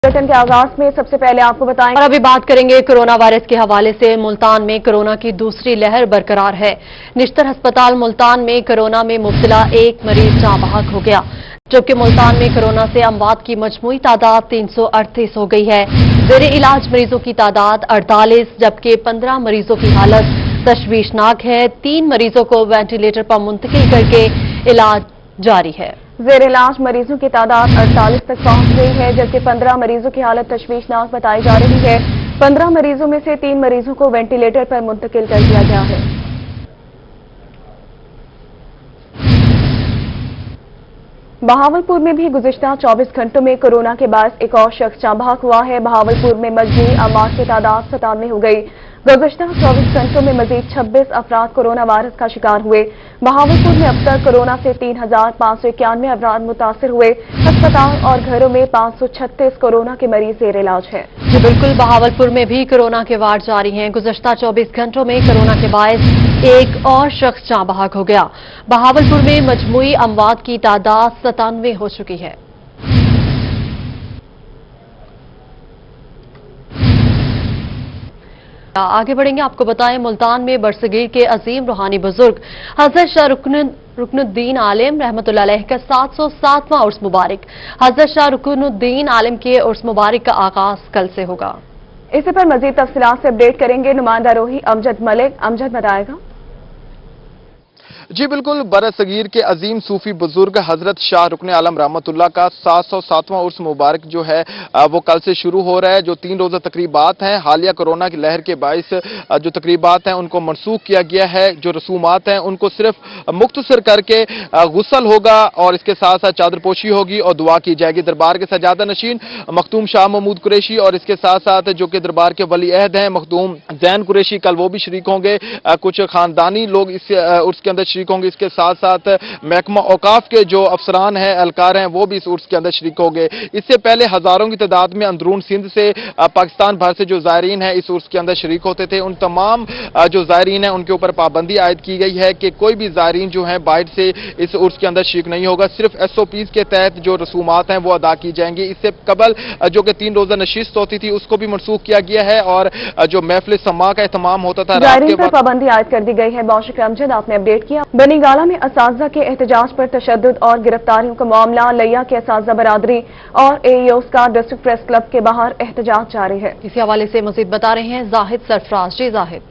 Bulletin के आगाज में सबसे पहले आपको बताएं और अभी बात करेंगे कोरोना वायरस के हवाले से। मुल्तान में कोरोना की दूसरी लहर बरकरार है। निश्तर अस्पताल मुल्तान में कोरोना में मुब्तला एक मरीज जाँ बहक हो गया, जबकि मुल्तान में कोरोना से अमवात की मजमूई तादाद 338 हो गई है। जेर इलाज मरीजों की तादाद 48, जबकि 15 मरीजों की हालत तशवीशनाक है। 3 मरीजों को वेंटिलेटर पर मुंतकिल करके इलाज जारी है। जेर इलाज मरीजों की तादाद 48 तक पहुंच गई है, जबकि 15 मरीजों की हालत तशवीशनाक बताई जा रही है। 15 मरीजों में से 3 मरीजों को वेंटिलेटर पर मुंतकिल कर दिया गया है। बहावलपुर में भी गुज़िश्ता 24 घंटों में कोरोना के बायस एक और शख्स जाँ बहक हुआ है। बहावलपुर में मजबूरी अमवात की तादाद 97 हो गई। गुज़िश्ता 24 घंटों में मजीद 26 अफराद कोरोना वायरस का शिकार हुए। बहावलपुर में अब तक कोरोना से 3,591 अफराद मुतासिर हुए। अस्पताल और घरों में 536 कोरोना के मरीज जेर इलाज है। जी बिल्कुल, बहावलपुर में भी कोरोना के वार्ड जारी हैं। गुज़श्ता 24 घंटों में कोरोना के बायस एक और शख्स जाँ बहक हो गया। बहावलपुर में मजमूई अमवात की तादाद 97 हो चुकी है। आगे बढ़ेंगे, आपको बताएं मुल्तान में बरसगीर के अजीम रूहानी बुजुर्ग हजरत शाह रुकनुद्दीन आलिम रहमतुल्लाह अलैह का 707वां उर्स मुबारक। हजरत शाह रुकनुद्दीन आलिम के उर्स मुबारक का आगाज कल से होगा। इसी पर मजीद तफसीलात से अपडेट करेंगे नुमाइंदा रोही अमजद मलिक। अमजद बताएगा। जी बिल्कुल, बरसगीर के अजीम सूफी बुजुर्ग हजरत शाह रुकन आलम रहमतुल्लाह का 707वां उर्स मुबारक जो है वो कल से शुरू हो रहा है। जो 3 रोज़ा तकरीबात हैं, हालिया कोरोना की लहर के बाइस जो तकरीबात हैं उनको मनसूख किया गया है। जो रसूमात हैं उनको सिर्फ मुख्तसर करके गुस्ल होगा और इसके साथ साथ चादरपोशी होगी और दुआ की जाएगी। दरबार के सजादा नशीन मखदूम शाह महमूद कुरैशी और इसके साथ साथ जो कि दरबार के वली अहद हैं मखदूम जैन कुरैशी, कल वो भी शरीक होंगे। कुछ खानदानी लोग इस उर्स के अंदर शरीक होंगे। इसके साथ साथ महकमा औकाफ के जो अफसरान हैं, एहलकार हैं, वो भी इस उर्स के अंदर शरीक होंगे। इससे पहले हजारों की तादाद में अंदरून सिंध से पाकिस्तान भर से जो ज़ायरीन हैं इस उर्स के अंदर शरीक होते थे। उन तमाम जो ज़ायरीन हैं उनके ऊपर पाबंदी आयद की गई है कि कोई भी ज़ायरीन जो है बाहर से इस उर्स के अंदर शरीक नहीं होगा। सिर्फ SOPs के तहत जो रसूमात हैं वो अदा की जाएंगी। इससे कबल जो कि 3 रोज़ा नशिस्त होती थी उसको भी मनसूख किया गया है और जो महफिल समा का एहतमाम होता था रात के वक्त पाबंदी आयद कर दी गई है। बहुत शुक्रिया अमजद, आपने अपडेट किया। बनीगाला में असातिज़ा के एहतजाज पर तशद्दुद और गिरफ्तारियों का मामला। लिया के असातिज़ा बरादरी और AEOs का डिस्ट्रिक्ट प्रेस क्लब के बाहर एहतजाज जारी है। इसी हवाले से मजीद बता रहे हैं जाहिद सरफराज। जी जाहिद।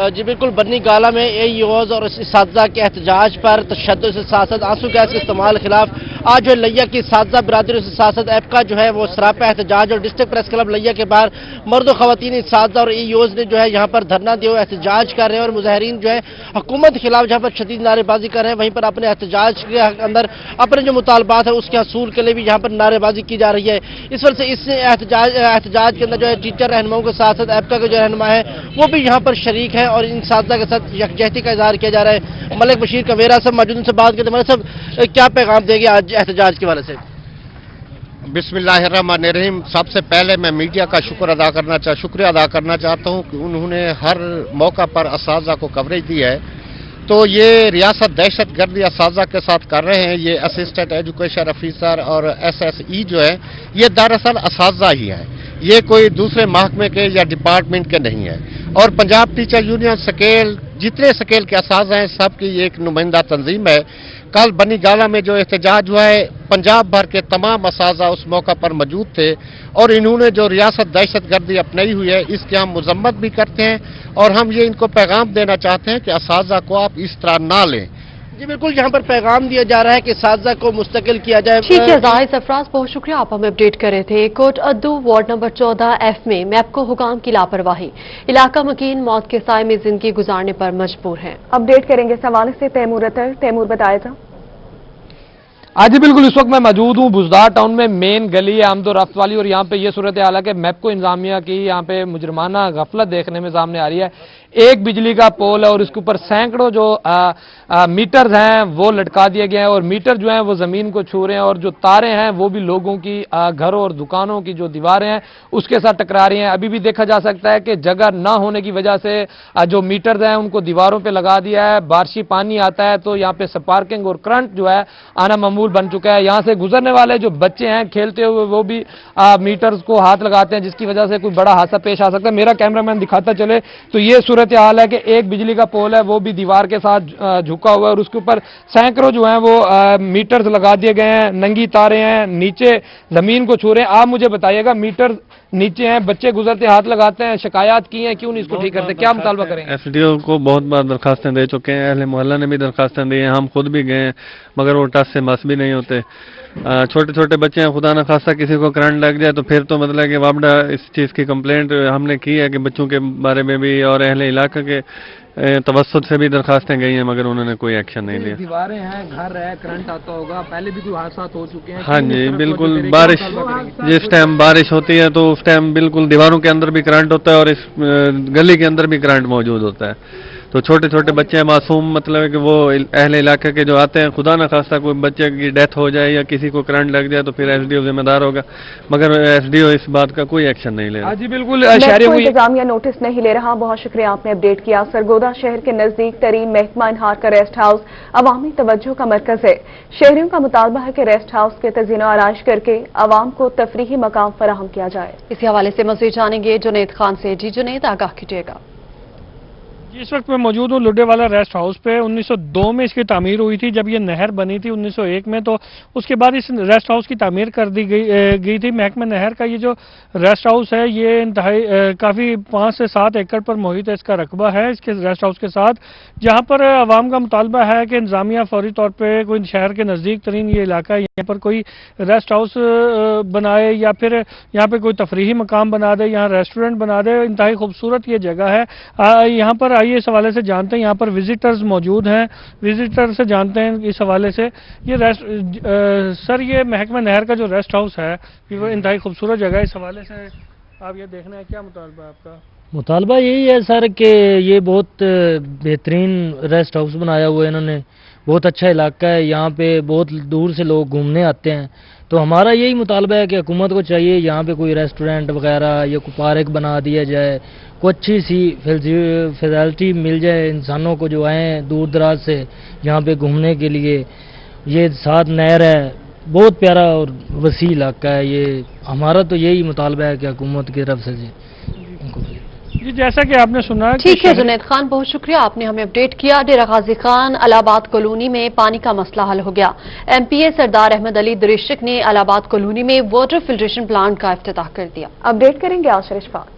जी बिल्कुल, बनी गाला में AEOs और असातिज़ा के एहतजाज पर तशद्दुद से साथ साथ आंसू गैस के इस्तेमाल के खिलाफ आज जो लिया की असातिज़ा बरादरी से साथ साथ ऐप का जो है वो सरापा एहतजाज और डिस्ट्रिक्ट प्रेस क्लब लिया के बाहर मर्द और खवातीन असातिज़ा और AEOs ने जो है यहाँ पर धरना दिया एहतजाज कर रहे हैं और मुजाहिरीन जो है हुकूमत के खिलाफ जहाँ पर शदीद नारेबाजी कर रहे हैं, वहीं पर अपने एहतजाज के अंदर अपने जो मुतालबात है उसके हसूल के लिए भी यहाँ पर नारेबाजी की जा रही है। इस वजह से इस एहतजाज के अंदर जो है टीचर रहनुमाओं के साथ साथ ऐप का जो रहनुमा है वो भी यहाँ पर शरीक है और इन साथियों के साथ यकजहती का इजहार किया जा रहा है। मलिक बशीर कवेरा सब मौजूद, उनसे बात करते हैं। मलिक साहब, क्या पैगाम देंगे आज एहतजाज के वाले से? बिस्मिल्लाहिर्रहमानिर्रहीम। सबसे पहले मैं मीडिया का शुक्रिया अदा करना चाहता हूँ कि उन्होंने हर मौका पर असातिज़ा को कवरेज दी है। तो ये रियासत दहशत गर्दी असातिज़ा के साथ कर रहे हैं। ये असिस्टेंट एजुकेशन ऑफिसर और SSE जो है ये दरअसल असातिज़ा ही है, ये कोई दूसरे महकमे के या डिपार्टमेंट के नहीं है। और पंजाब टीचर यूनियन स्केल जितने स्केल के असातिज़ा हैं सबकी ये एक नुमाइंदा तंजीम है। कल बनी गाला में जो एहतजाज हुआ है पंजाब भर के तमाम असातिज़ा उस मौका पर मौजूद थे और इन्होंने जो रियासत दहशत गर्दी अपनाई हुई है इसकी हम मजम्मत भी करते हैं और हम ये इनको पैगाम देना चाहते हैं कि असातिज़ा को आप इस तरह ना लें। जी बिल्कुल, यहाँ पर पैगाम दिया जा रहा है कि असातिज़ा को मुस्तकिल किया जाए। ठीक है जाहिद सरफराज, बहुत शुक्रिया, आप हमें अपडेट कर रहे थे। कोट अद्दू वार्ड नंबर 14F में मैपको हुकाम की लापरवाही, इलाका मकीन मौत के साए में जिंदगी गुजारने पर मजबूर है। अपडेट करेंगे इस हवाले से तैमूर अतर। तैमूर बताएगा। आज बिल्कुल इस वक्त मैं मौजूद हूँ बुजदार टाउन में, मेन गली है आमदो रफ्त वाली, और यहाँ पे ये सूरत हाल है कि मैपको इंतजामिया की यहाँ पे मुजरमाना गफलत देखने में सामने आ रही है। एक बिजली का पोल है और इसके ऊपर सैकड़ों जो मीटर्स हैं वो लटका दिए गए हैं और मीटर जो हैं वो जमीन को छू रहे हैं और जो तारें हैं वो भी लोगों की घरों और दुकानों की जो दीवारें हैं उसके साथ टकरा रही हैं। अभी भी देखा जा सकता है कि जगह ना होने की वजह से जो मीटर्स हैं उनको दीवारों पे लगा दिया है। बारिशी पानी आता है तो यहाँ पे स्पार्किंग और करंट जो है आना मामूल बन चुका है। यहाँ से गुजरने वाले जो बच्चे हैं खेलते हुए वो भी मीटर्स को हाथ लगाते हैं, जिसकी वजह से कोई बड़ा हादसा पेश आ सकता है। मेरा कैमरामैन दिखाता चले तो ये सूरत हाल है कि एक बिजली का पोल है वो भी दीवार के साथ झुका हुआ है और उसके ऊपर सैकड़ों जो हैं वो मीटर्स लगा दिए गए हैं, नंगी तारें हैं, नीचे जमीन को छू रहे हैं। आप मुझे बताइएगा, मीटर नीचे हैं, बच्चे गुजरते हाथ लगाते हैं, शिकायत की है, क्यों नहीं इसको ठीक करते, क्या मुतालबा करेंगे? एसडीओ को बहुत बार दरखास्तें दे चुके हैं, अहले मोहल्ला ने भी दरखास्तें दी हैं, हम खुद भी गए हैं, मगर वो टस से मस भी नहीं होते। छोटे छोटे बच्चे हैं, खुदा न खास्ता किसी को करंट लग जाए तो फिर तो मतलब कि वापडा इस चीज़ की कंप्लेंट हमने की है कि बच्चों के बारे में भी और अहले इलाके के तवस्सुत से भी दरखास्तें गई हैं, मगर उन्होंने कोई एक्शन नहीं लिया। दीवारें हैं, घर है, करंट आता होगा, पहले भी कोई हादसा हो चुके हैं। हाँ जी बिल्कुल, बारिश जिस टाइम बारिश होती है तो उस टाइम बिल्कुल दीवारों के अंदर भी करंट होता है और इस गली के अंदर भी करंट मौजूद होता है। तो छोटे छोटे बच्चे हैं, मासूम, मतलब है कि वो अहले इलाके के जो आते हैं, खुदा न खास्ता कोई बच्चे की डेथ हो जाए या किसी को करंट लग जाए तो फिर एसडीओ जिम्मेदार होगा, मगर एसडीओ इस बात का कोई एक्शन नहीं ले रहा। जी बिल्कुल, इंतजामिया नोटिस नहीं ले रहा। बहुत शुक्रिया, आपने अपडेट किया। सरगोदा शहर के नजदीक तरीन महकमा इनहार का रेस्ट हाउस अवामी तवज्जो का मरकज है। शहरियों का मुतालबा है कि रेस्ट हाउस के तज़ीनो आराइश करके अवाम को तफरीही मकाम फराहम किया जाए। इसी हवाले से मज़ीद जानेंगे जुनैद खान से। जी जुनैद, आगाह कीजिएगा। इस वक्त मैं मौजूद हूँ लुड्डे वाला रेस्ट हाउस पे। 1902 में इसकी तामीर हुई थी, जब ये नहर बनी थी 1901 में, तो उसके बाद इस रेस्ट हाउस की तामीर कर दी गई थी। महकमा नहर का ये जो रेस्ट हाउस है ये इंतहाई काफ़ी 5 से 7 एकड़ पर मुहित है इसका रकबा है इसके रेस्ट हाउस के साथ, जहाँ पर आवाम का मुतालबा है कि इंतजामिया फौरी तौर पर कोई शहर के नज़दीक तरीन ये इलाका है, यहाँ पर कोई रेस्ट हाउस बनाए या फिर यहाँ पर कोई तफरीही मकाम बना दे, यहाँ रेस्टोरेंट बना दे। इंतहाई खूबसूरत ये जगह है। यहाँ पर आइए इस हवाले से जानते हैं, यहाँ पर विजिटर्स मौजूद हैं, विजिटर से जानते हैं इस हवाले से। ये सर ये महकमा नहर का जो रेस्ट हाउस है वो इंतहाई खूबसूरत जगह है, इस हवाले से आप ये देखना है, क्या मुतालबा है आपका? मुतालबा यही है सर कि ये बहुत बेहतरीन रेस्ट हाउस बनाया हुआ है इन्होंने, बहुत अच्छा इलाका है, यहाँ पे बहुत दूर से लोग घूमने आते हैं। तो हमारा यही मुतालबा है कि हुकूमत को चाहिए यहाँ पे कोई रेस्टोरेंट वगैरह या कोई पार्क बना दिया जाए, कोई अच्छी सी फैसिलिटी मिल जाए इंसानों को जो आए दूर दराज से यहाँ पे घूमने के लिए। ये साथ नहर है, बहुत प्यारा और वसी इलाका है ये। हमारा तो यही मुतालबा है कि हुकूमत की तरफ से जी जैसा कि आपने सुना। ठीक है जुनैद खान, बहुत शुक्रिया, आपने हमें अपडेट किया। डेरा गाजी खान अलाहाबाद कॉलोनी में पानी का मसला हल हो गया। एमपीए सरदार अहमद अली दरिश्क ने अलाहाबाद कॉलोनी में वाटर फिल्ट्रेशन प्लांट का इफ्तिताह कर दिया। अपडेट करेंगे आशिर इशफाक।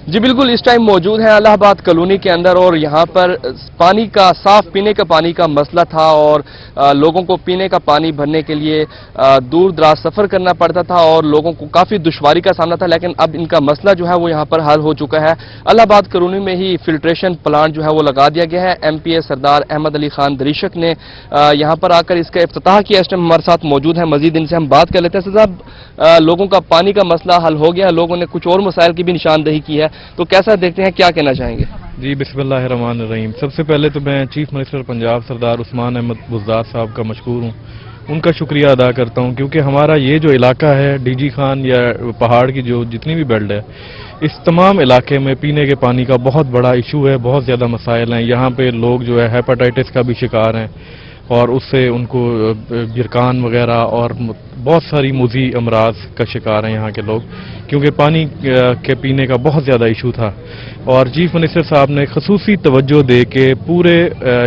जी बिल्कुल, इस टाइम मौजूद है इलाहाबाद कॉलोनी के अंदर और यहाँ पर पानी का, साफ पीने का पानी का मसला था और लोगों को पीने का पानी भरने के लिए दूर दराज सफर करना पड़ता था और लोगों को काफी दुश्वारी का सामना था। लेकिन अब इनका मसला जो है वो यहाँ पर हल हो चुका है। इलाहाबाद कॉलोनी में ही फिल्ट्रेशन प्लांट जो है वो लगा दिया गया है। एमपीए सरदार अहमद अली खान दरिश्क ने यहाँ पर आकर इसका इफ्तिताह किया। इस टाइम हमारे साथ मौजूद है, मजीद इनसे हम बात कर लेते हैं। साहब, लोगों का पानी का मसला हल हो गया, लोगों ने कुछ और मसाइल की भी निशानदेही की है, तो कैसा देखते हैं, क्या कहना चाहेंगे? जी बिस्मिल्लाहिर्रहमानिर्रहीम। सबसे पहले तो मैं चीफ मिनिस्टर पंजाब सरदार उस्मान अहमद बुज़दार साहब का मशकूर हूँ, उनका शुक्रिया अदा करता हूँ, क्योंकि हमारा ये जो इलाका है डीजी खान या पहाड़ की जो जितनी भी बेल्ट है, इस तमाम इलाके में पीने के पानी का बहुत बड़ा इशू है, बहुत ज़्यादा मसाइल हैं। यहाँ पे लोग जो है हेपेटाइटिस का भी शिकार हैं और उससे उनको जिरकान वगैरह और बहुत सारी मुजी अमराज का शिकार हैं यहाँ के लोग, क्योंकि पानी के पीने का बहुत ज़्यादा इशू था। और चीफ मिनिस्टर साहब ने खसूसी तवज्जो दे के पूरे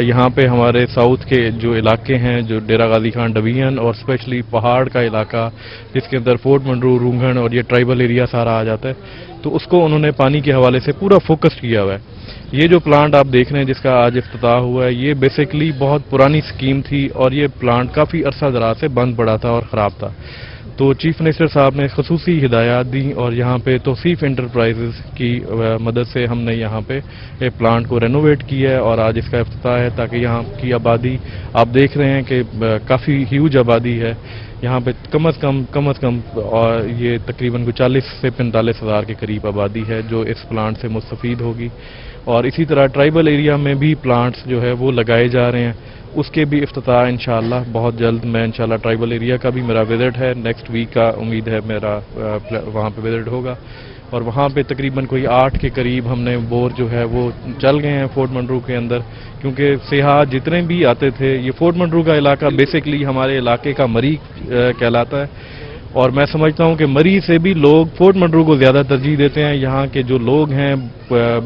यहाँ पे हमारे साउथ के जो इलाके हैं, जो डेरा गाजी खान डिवीजन और स्पेशली पहाड़ का इलाका जिसके अंदर फोर्ट मंडरू, रूंगन और ये ट्राइबल एरिया सारा आ जाता है, तो उसको उन्होंने पानी के हवाले से पूरा फोकस किया हुआ है। ये जो प्लांट आप देख रहे हैं जिसका आज इफ्तिताह हुआ है, ये बेसिकली बहुत पुरानी स्कीम थी और ये प्लांट काफ़ी अरसा दराज से बंद पड़ा था और ख़राब था। तो चीफ मिनिस्टर साहब ने खसूसी हिदायत दी और यहाँ पे तौसीफ इंटरप्राइजेज़ की मदद से हमने यहाँ पे प्लांट को रेनोवेट किया है और आज इसका इफ्तिताह है, ताकि यहाँ की आबादी आप देख रहे हैं कि काफ़ी ह्यूज आबादी है। यहाँ पे कम अज़ कम और ये तकरीबन कोई 40 से 45 हज़ार के करीब आबादी है जो इस प्लांट से मुस्तफ़ीद होगी। और इसी तरह ट्राइबल एरिया में भी प्लांट्स जो है वो लगाए जा रहे हैं, उसके भी इफ्तिताह इंशाअल्लाह बहुत जल्द। मैं इंशाअल्लाह ट्राइबल एरिया का भी मेरा विज़िट है, नेक्स्ट वीक का उम्मीद है मेरा वहाँ पे विज़िट होगा। और वहाँ पे तकरीबन कोई 8 के करीब हमने बोर जो है वो चल गए हैं फोर्ट मंडरू के अंदर, क्योंकि सियाह जितने भी आते थे, ये फोर्ट मंडरू का इलाका बेसिकली हमारे इलाके का मरी कहलाता है। और मैं समझता हूँ कि मरी से भी लोग फोर्ट मंडरू को ज़्यादा तरजीह देते हैं। यहाँ के जो लोग हैं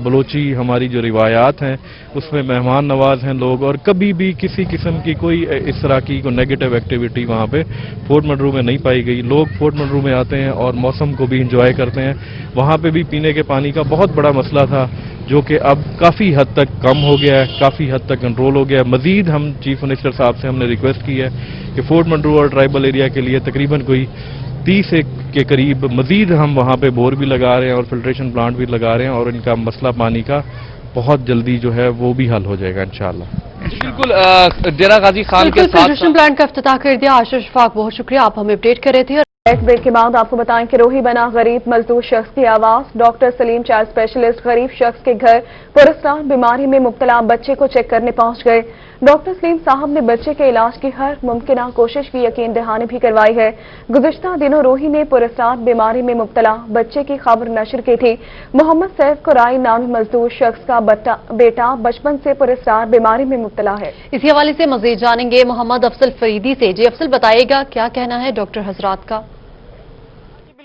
बलोची हमारी जो रिवायात हैं उसमें मेहमान नवाज हैं लोग, और कभी भी किसी किस्म की कोई इस तरह की कोई नेगेटिव एक्टिविटी वहाँ पे फोर्ट मंडरू में नहीं पाई गई। लोग फोर्ट मंडरू में आते हैं और मौसम को भी इंजॉय करते हैं। वहाँ पे भी पीने के पानी का बहुत बड़ा मसला था जो कि अब काफ़ी हद तक कम हो गया है, काफ़ी हद तक कंट्रोल हो गया है। मज़ीद हम चीफ मिनिस्टर साहब से हमने रिक्वेस्ट की है कि फोर्ट मंडरू और ट्राइबल एरिया के लिए तकरीबन कोई 30 के करीब मज़ीद हम वहाँ पे बोर भी लगा रहे हैं और फिल्ट्रेशन प्लांट भी लगा रहे हैं, और इनका मसला पानी का बहुत जल्दी जो है वो भी हल हो जाएगा इंशाअल्लाह। बिल्कुल डेरा गाजी खान के साथ फिल्ट्रेशन प्लांट का इफ्तिताह कर दिया। आशीष फाक, बहुत शुक्रिया, आप हमें अपडेट कर रहे थे। नेक्स्ट ब्रेक के बाद आपको बताएं कि रोही बना गरीब मजदूर शख्स की आवाज। डॉक्टर सलीम चाइल्ड स्पेशलिस्ट गरीब शख्स के घर पुरस्कार बीमारी में मुब्तला बच्चे को चेक करने पहुंच गए। डॉक्टर सलीम साहब ने बच्चे के इलाज की हर मुमकिन कोशिश की यकीन दहानी भी करवाई है। गुज़िश्ता दिनों रोही ने पुरस्कार बीमारी में मुब्तला बच्चे की खबर नशर की थी। मोहम्मद सैफ कुराई नामी मजदूर शख्स का बेटा बचपन से पुरस्कार बीमारी में मुब्तला है। इसी हवाले से मजीद जानेंगे मोहम्मद अफसल फरीदी से। जी अफसल, बताइएगा क्या कहना है डॉक्टर हजरात का?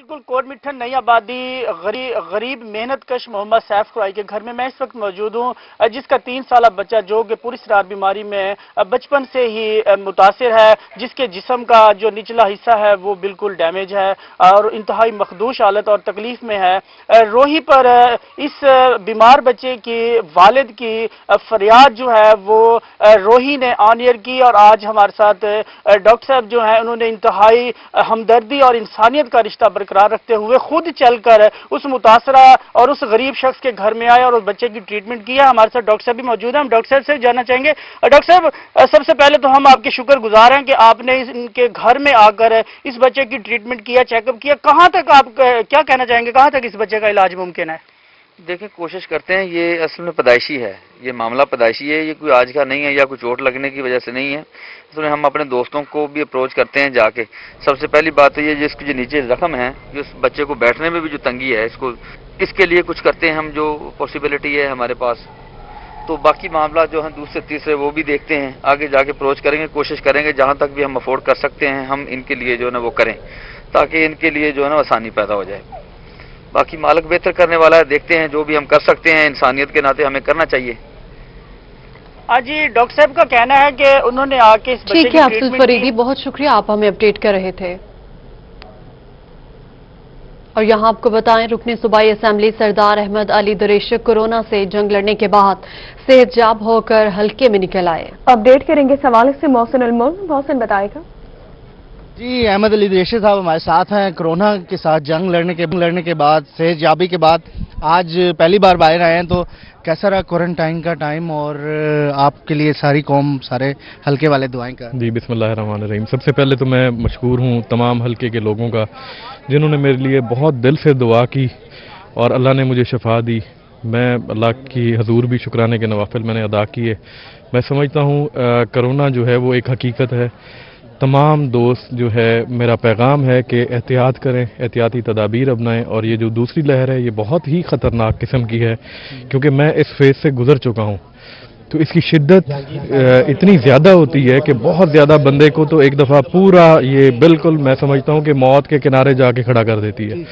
बिल्कुल, कोट मिठन नई आबादी गरीब मेहनत कश मोहम्मद सैफ कुराई के घर में मैं इस वक्त मौजूद हूँ, जिसका 3 साला बच्चा जो कि पुरस्कार बीमारी में बचपन से ही मुतासिर है, जिसके जिस्म का जो निचला हिस्सा है वो बिल्कुल डैमेज है और इंतहाई मखदूश हालत और तकलीफ में है। रोही पर इस बीमार बच्चे की वालिद की फरियाद जो है वो रोही ने ऑन एयर की, और आज हमारे साथ डॉक्टर साहब जो है उन्होंने इंतहाई हमदर्दी और इंसानियत का रिश्ता बरकरार रखते हुए खुद चलकर उस मुतासरा और उस गरीब शख्स के घर में आए और उस बच्चे की ट्रीटमेंट किया। हमारे साथ डॉक्टर साहब भी मौजूद हैं, हम डॉक्टर साहब से जानना चाहेंगे। डॉक्टर साहब, सबसे पहले तो हम आपके शुक्रगुजार हैं कि आपने इनके घर में आकर इस बच्चे की ट्रीटमेंट किया, चेकअप किया। कहाँ तक आप क्या कहना चाहेंगे, कहाँ तक इस बच्चे का इलाज मुमकिन है? देखिए, कोशिश करते हैं, ये असल में पैदाइशी है, ये मामला पैदाइशी है, ये कोई आज का नहीं है या कोई चोट लगने की वजह से नहीं है। इसलिए हम अपने दोस्तों को भी अप्रोच करते हैं जाके। सबसे पहली बात तो ये जिसके जो नीचे जख्म है, जो इस बच्चे को बैठने में भी जो तंगी है, इसके लिए कुछ करते हैं हम, जो पॉसिबिलिटी है हमारे पास। तो बाकी मामला जो है दूसरे तीसरे वो भी देखते हैं, आगे जाके अप्रोच करेंगे, कोशिश करेंगे जहाँ तक भी हम अफोर्ड कर सकते हैं हम इनके लिए जो है ना वो करें, ताकि इनके लिए जो है ना आसानी पैदा हो जाए। बाकी मालिक बेहतर करने वाला है, देखते हैं जो भी हम कर सकते हैं इंसानियत के नाते हमें करना चाहिए। हाँ जी, डॉक्टर साहब का कहना है कि उन्होंने आके इस बच्चे की ठीक है अफसल फरीदी, बहुत शुक्रिया, आप हमें अपडेट कर रहे थे। और यहाँ आपको बताएं, रुकने सूबाई असेंबली सरदार अहमद अली दरेशक कोरोना से जंग लड़ने के बाद सेहतयाब होकर हल्के में निकल आए। अपडेट करेंगे इस हवाले से मोहसिन अल-मुल्क। मोहसिन, बताएगा। जी, अहमद अली दरेशक साहब हमारे साथ हैं। कोरोना के साथ जंग लड़ने के बाद, सेहतयाबी के बाद आज पहली बार बाहर आए हैं, तो कैसा रहा क्वारंटाइन का टाइम और आपके लिए सारी कौम, सारे हल्के वाले दुआएं का? जी, बिस्मिल्लाहिर्रहमानिर्रहीम। सबसे पहले तो मैं मशकूर हूँ तमाम हल्के के लोगों का जिन्होंने मेरे लिए बहुत दिल से दुआ की और अल्लाह ने मुझे शफा दी। मैं अल्लाह की हजूर भी शुक्राने के नवाफिल मैंने अदा किए। मैं समझता हूँ कोरोना जो है वो एक हकीकत है। तमाम दोस्त जो है, मेरा पैगाम है कि एहतियात करें, एहतियाती तदाबीर अपनाएं, और ये जो दूसरी लहर है ये बहुत ही ख़तरनाक किस्म की है, क्योंकि मैं इस फेज़ से गुजर चुका हूँ। तो इसकी शिद्दत इतनी ज़्यादा होती है कि बहुत ज़्यादा बंदे को तो एक दफ़ा पूरा ये बिल्कुल मैं समझता हूँ कि मौत के किनारे जाके खड़ा कर देती है।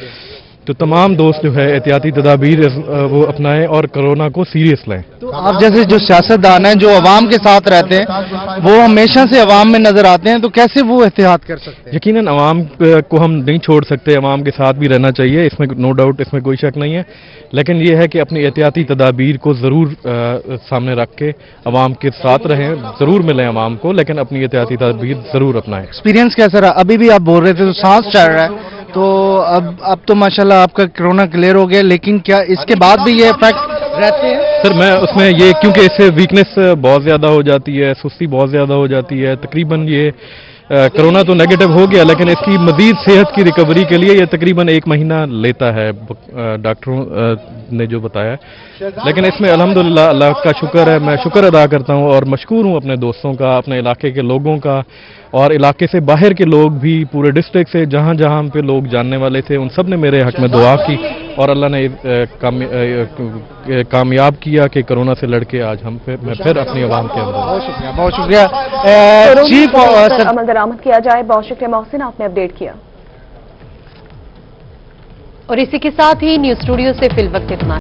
तो तमाम दोस्त जो है एहतियाती तदाबीर वो अपनाएं और कोरोना को सीरियस लें। तो आप जैसे जो सियासतदान हैं, जो अवाम के साथ रहते हैं, वो हमेशा से अवाम में नजर आते हैं, तो कैसे वो एहतियात कर सकते हैं? यकीनन अवाम को हम नहीं छोड़ सकते, अवाम के साथ भी रहना चाहिए, इसमें नो डाउट, इसमें कोई शक नहीं है। लेकिन ये है कि अपनी एहतियाती तदाबीर को ज़रूर सामने रख के अवाम के साथ रहें, ज़रूर मिलें अवाम को, लेकिन अपनी एहतियाती तदाबीर ज़रूर अपनाएं। एक्सपीरियंस कैसा रहा? अभी भी आप बोल रहे थे तो सांस चढ़ रहा है, तो अब तो माशाल्लाह आपका कोरोना क्लियर हो गया, लेकिन क्या इसके बाद भी ये इफेक्ट रहते हैं? सर, मैं उसमें ये, क्योंकि इससे वीकनेस बहुत ज़्यादा हो जाती है, सुस्ती बहुत ज़्यादा हो जाती है, तकरीबन ये कोरोना तो नेगेटिव हो गया, लेकिन इसकी मजीद सेहत की रिकवरी के लिए ये तकरीबन 1 महीना लेता है, डॉक्टरों ने जो बताया। लेकिन इसमें अल्हम्दुलिल्लाह अल्लाह का शुक्र है, मैं शुक्र अदा करता हूँ और मशकूर हूँ अपने दोस्तों का, अपने इलाके के लोगों का, और इलाके से बाहर के लोग भी, पूरे डिस्ट्रिक्ट से जहाँ जहाँ पे लोग जानने वाले थे उन सब ने मेरे हक में दुआ की और अल्लाह ने कामयाब किया कि कोरोना से लड़के आज मैं फिर अपनी आवाम के अंदर। बहुत शुक्रिया चीफ अमल दरामद किया जाए। बहुत शुक्रिया मोहसिन, आपने अपडेट किया। और इसी के साथ ही न्यूज स्टूडियो से फिल वक्त इतना।